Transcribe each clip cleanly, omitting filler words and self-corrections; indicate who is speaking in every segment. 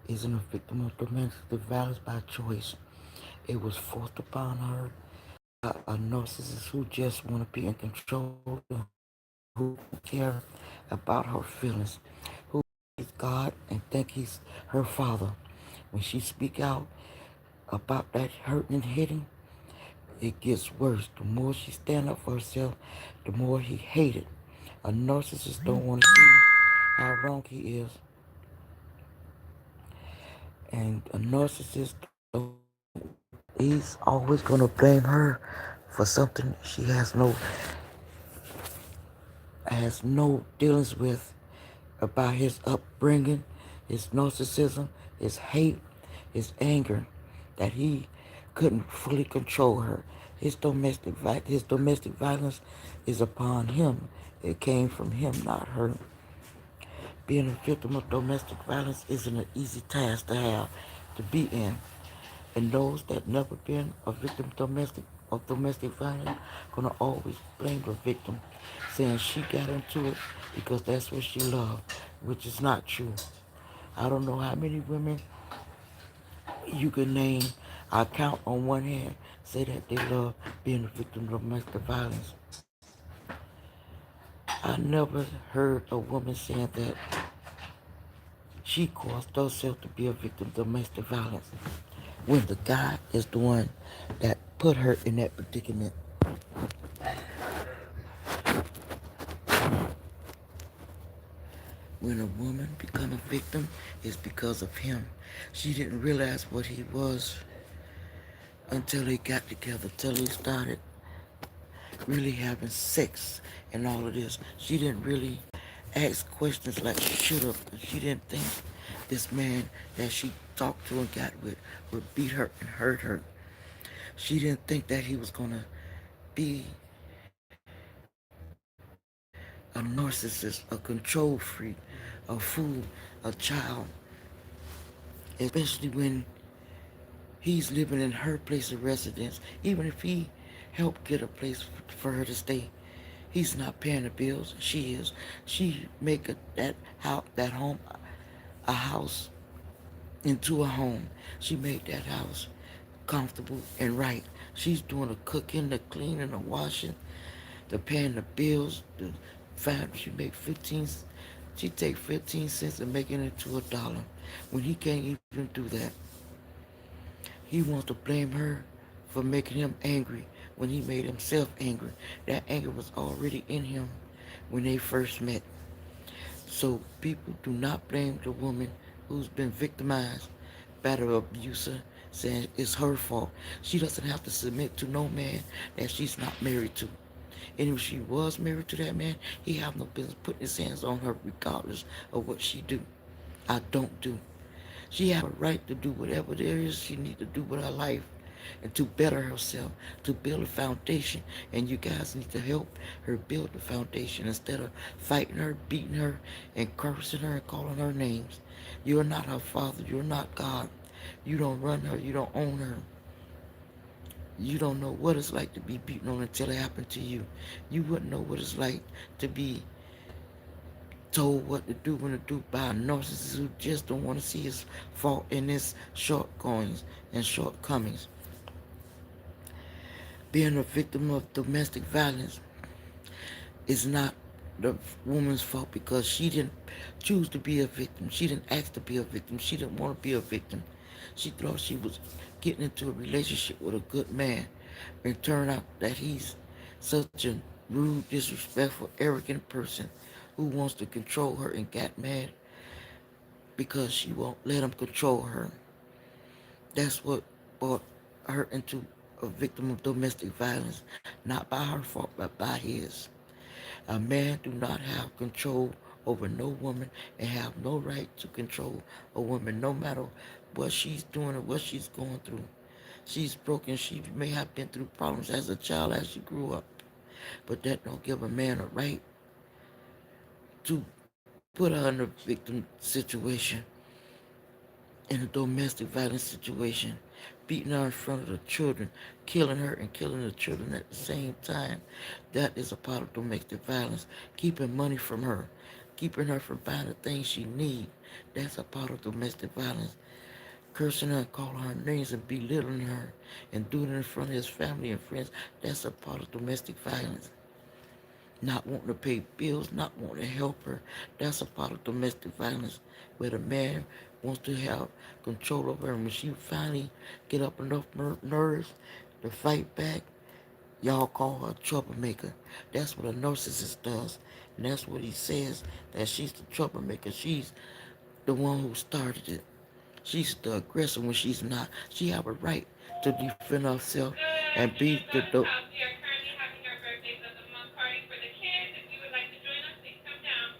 Speaker 1: isn't a victim of domestic violence by choice. It was forced upon her by a narcissist who just want to be in control and who don't care about her feelings, who is God and think he's her father. When she speak out about that hurting and hitting, it gets worse. The more she stand up for herself, the more he hated. A narcissist don't want to see how wrong he is, and a narcissist don't. He's always gonna blame her for something she has no dealings with about his upbringing, his narcissism, his hate, his anger, that he couldn't fully control her. His domestic violence is upon him. It came from him, not her. Being a victim of domestic violence isn't an easy task to be in. And those that never been a victim of domestic violence gonna always blame the victim, saying she got into it because that's what she loved, which is not true. I don't know how many women you can name. I count on one hand say that they love being a victim of domestic violence. I never heard a woman saying that she caused herself to be a victim of domestic violence when the guy is the one that put her in that predicament. When a woman become a victim, it's because of him. She didn't realize what he was until they got together, till they started really having sex and all of this. She didn't really ask questions like she should have. She didn't think this man that she talked to and got with would beat her and hurt her. She didn't think that he was gonna be a narcissist, a control freak, a fool, a child, especially when he's living in her place of residence. Even if he helped get a place for her to stay, he's not paying the bills. She is. She make that home a house into a home. She made that house comfortable and right. She's doing the cooking, the cleaning, the washing, the paying the bills. The fact she make 15. She take 15 cents and making it to $1 when he can't even do that. He wants to blame her for making him angry when he made himself angry. That anger was already in him when they first met. So people do not blame the woman who's been victimized by the abuser, saying it's her fault. She doesn't have to submit to no man that she's not married to. And if she was married to that man, he have no business putting his hands on her regardless of what she do. I don't do. She have a right to do whatever there is she need to do with her life and to better herself, to build a foundation. And you guys need to help her build the foundation instead of fighting her, beating her, and cursing her and calling her names. You're not her father. You're not God. You don't run her. You don't own her. You don't know what it's like to be beaten on until it happened to you. You wouldn't know what it's like to be told what to do when to do by a narcissist who just don't want to see his fault in his shortcomings and shortcomings. Being a victim of domestic violence is not the woman's fault because she didn't choose to be a victim. She didn't ask to be a victim. She didn't want to be a victim. She thought she was getting into a relationship with a good man. And it turned out that he's such a rude, disrespectful, arrogant person who wants to control her and got mad because she won't let him control her. That's what brought her into a victim of domestic violence, not by her fault, but by his. A man do not have control over no woman and have no right to control a woman no matter what she's doing or what she's going through. She's broken. She may have been through problems as a child as she grew up. But that don't give a man a right to put her in a victim situation, in a domestic violence situation, beating her in front of the children, killing her and killing the children at the same time. That is a part of domestic violence. Keeping money from her. keeping her from buying the things she needs. That's a part of domestic violence. Cursing her and calling her names and belittling her and doing it in front of his family and friends. That's a part of domestic violence. Not wanting to pay bills, not wanting to help her. That's a part of domestic violence where the man wants to have control over her. When she finally get up enough nerves to fight back, y'all call her a troublemaker. That's what a narcissist does. And that's what he says, that she's the troublemaker. She's the one who started it. She's the aggressor when she's not. She have a right to defend herself and
Speaker 2: Good
Speaker 1: be
Speaker 2: evening,
Speaker 1: the,
Speaker 2: Sturgis
Speaker 1: the
Speaker 2: House. We are currently having our birthdays of the month party for the kids. If you would like to join us, please come down.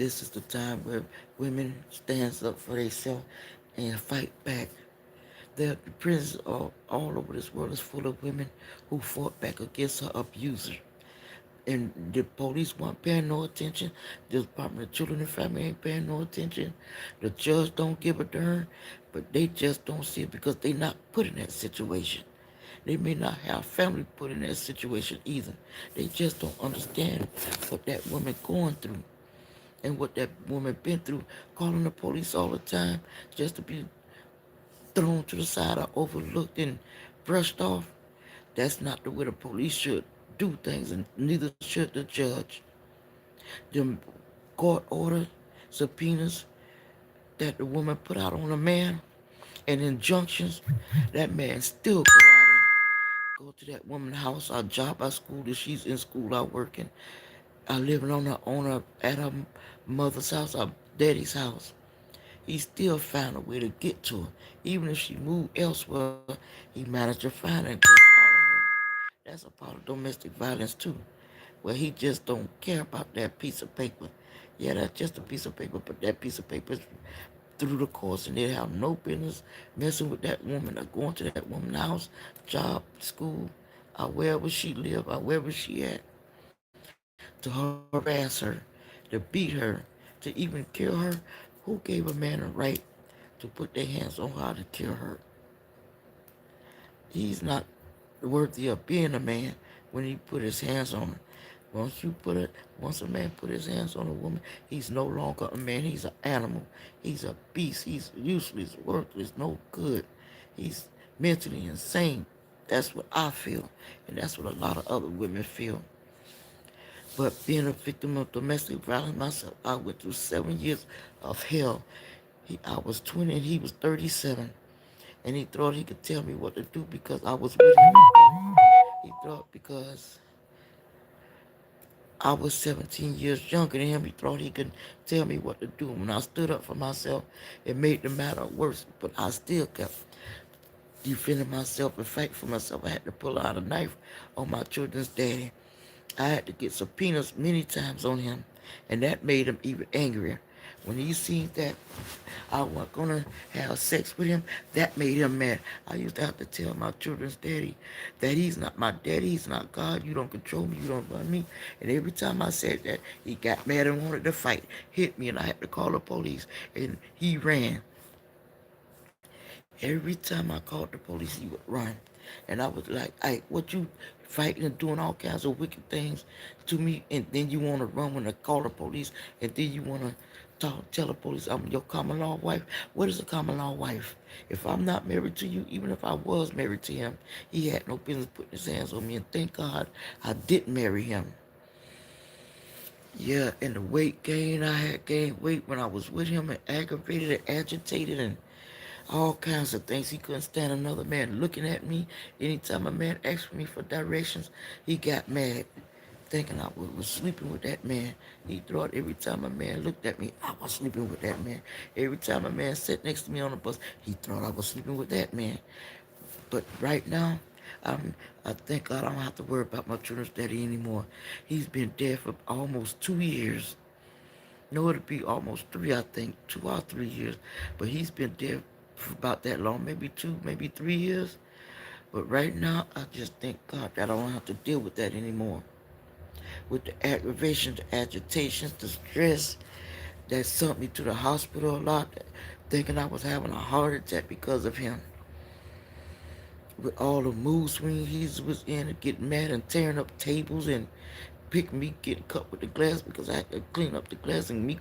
Speaker 1: this is the time where women stands up for themselves and fight back. The prisons all over this world is full of women who fought back against her abuser. And the police weren't paying no attention. The Department of Children and Family ain't paying no attention. The judge don't give a darn, but they just don't see it because they not put in that situation. They may not have family put in that situation either. They just don't understand what that woman going through and what that woman been through, calling the police all the time just to be thrown to the side or overlooked and brushed off. That's not the way the police should do things, and neither should the judge. Them court order subpoenas that the woman put out on a man and injunctions, that man still go out and go to that woman's house. I job, I school if she's in school, I working. I living on her at her mother's house, her daddy's house. He still found a way to get to her. Even if she moved elsewhere, he managed to find her and go follow her. That's a part of domestic violence too, where he just don't care about that piece of paper. Yeah, that's just a piece of paper, but that piece of paper is through the courts, and they have no business messing with that woman or going to that woman's house, job, school, or wherever she live, or wherever she at, to harass her, to beat her, to even kill her. Who gave a man a right to put their hands on her to kill her? He's not worthy of being a man when he put his hands on her. Once a man put his hands on a woman, he's no longer a man. He's an animal. He's a beast. He's useless, worthless, no good. He's mentally insane. That's what I feel, and that's what a lot of other women feel. But being a victim of domestic violence myself, I went through 7 years of hell. I was 20 and he was 37. And he thought he could tell me what to do because I was with him. He thought because I was 17 years younger than him, he thought he could tell me what to do. When I stood up for myself, it made the matter worse. But I still kept defending myself and fighting for myself. I had to pull out a knife on my children's daddy. I had to get subpoenas many times on him, and that made him even angrier. When he seen that I wasn't gonna have sex with him, that made him mad. I used to have to tell my children's daddy that he's not my daddy, he's not God, you don't control me, you don't run me. And every time I said that, he got mad and wanted to fight, hit me, and I had to call the police, and he ran. Every time I called the police, he would run. And I was like, hey, what you fighting and doing all kinds of wicked things to me, and then you want to run when I call the police, and then you want to tell the police I'm your common law wife? What is a common law wife? If I'm not married to you, even if I was married to him, he had no business putting his hands on me, and thank God I didn't marry him. Yeah, and the weight gain, I had gained weight when I was with him and aggravated and agitated and all kinds of things. He couldn't stand another man looking at me. Anytime a man asked me for directions, he got mad, thinking I was sleeping with that man. He thought every time a man looked at me, I was sleeping with that man. Every time a man sat next to me on the bus, he thought I was sleeping with that man. But right now, I'm, I thank God I don't have to worry about my children's daddy anymore. He's been dead for almost 2 years. No, it'll be almost three, I think, 2 or 3 years. But he's been dead for about that long, maybe 2, maybe 3 years. But right now, I just thank God that I don't have to deal with that anymore. With the aggravation, the agitation, the stress that sent me to the hospital a lot, thinking I was having a heart attack because of him. With all the mood swings he was in, and getting mad and tearing up tables and pick me getting cut with the glass because I had to clean up the glass and me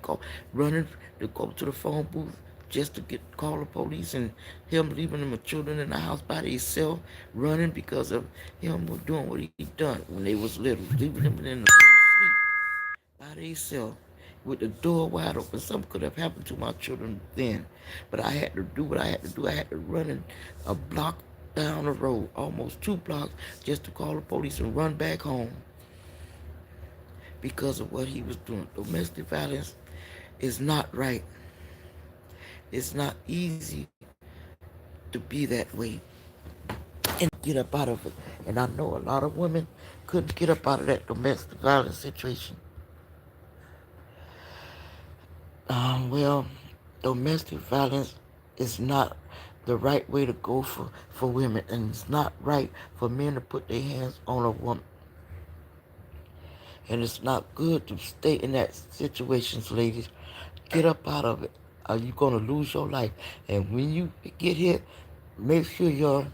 Speaker 1: running to go to the phone booth just to get call the police and him leaving my children in the house by themselves running because of him doing what he done when they was little, leaving them in the room sleep by themselves with the door wide open. Something could have happened to my children then, but I had to do what I had to do. I had to run in a block down the road, almost 2 blocks, just to call the police and run back home because of what he was doing. Domestic violence is not right. It's not easy to be that way and get up out of it. And I know a lot of women couldn't get up out of that domestic violence situation. Well, domestic violence is not the right way to go for women, and it's not right for men to put their hands on a woman. And it's not good to stay in that situation, ladies. Get up out of it. Are you going to lose your life? And when you get hit, make sure your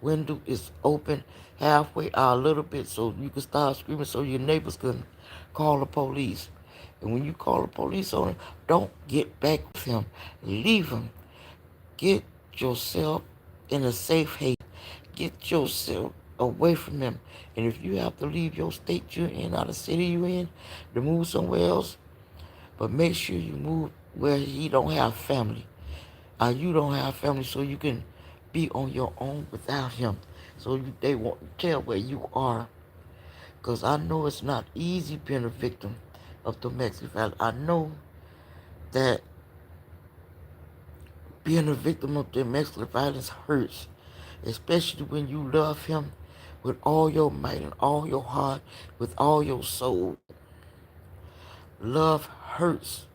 Speaker 1: window is open halfway out a little bit so you can start screaming so your neighbors can call the police. And when you call the police on him, don't get back with him. Leave him. Get yourself in a safe haven. Get yourself away from him. And if you have to leave your state you're in, out of the city you're in, to move somewhere else, but make sure you move where he don't have family. You don't have family so you can be on your own without him. So they won't tell where you are. Because I know it's not easy being a victim of domestic violence. I know that being a victim of domestic violence hurts, especially when you love him with all your might and all your heart, with all your soul. Love hurts,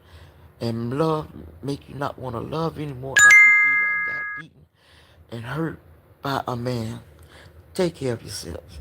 Speaker 1: and love make you not want to love anymore after you done got beaten and hurt by a man. Take care of yourselves.